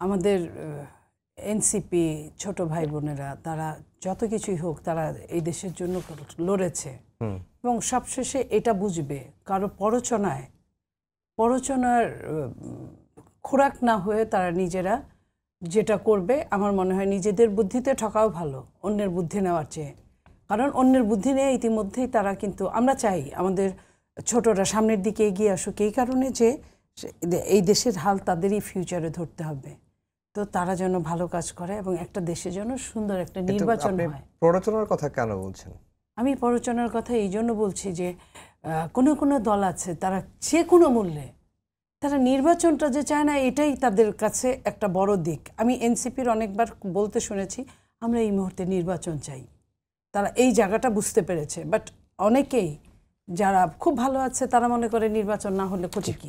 আমাদের এনসিপি ছোট ভাই বোনেরা তারা যত কিছুই হোক তারা এই দেশের জন্য লড়েছে এবং সবশেষে এটা বুঝবে কারো প্ররোচনার খোরাক না হয়ে তারা নিজেরা যেটা করবে আমার মনে হয় নিজেদের বুদ্ধিতে ঠকাও ভালো অন্যের বুদ্ধি নেওয়ার চেয়ে। কারণ অন্যের বুদ্ধি নিয়ে ইতিমধ্যেই তারা কিন্তু আমরা চাই আমাদের ছোটরা সামনের দিকে এগিয়ে আসুক এই কারণে যে এই দেশের হাল তাদেরই ফিউচারে ধরতে হবে। তো তারা যেন ভালো কাজ করে এবং একটা দেশের জন্য সুন্দর একটা নির্বাচন হয়। প্ররোচনার কথা কেন বলছেন? আমি প্ররোচনার কথা এই জন্য বলছি যে কোনো দল আছে তারা যে কোনো মূল্যে তারা নির্বাচনটা যে চায় না এটাই তাদের কাছে একটা বড় দিক। আমি এনসিপির অনেকবার বলতে শুনেছি আমরা এই মুহূর্তে নির্বাচন চাই। তারা এই জায়গাটা বুঝতে পেরেছে, বাট অনেকেই যারা খুব ভালো আছে তারা মনে করে নির্বাচন না হলে ক্ষতি কি।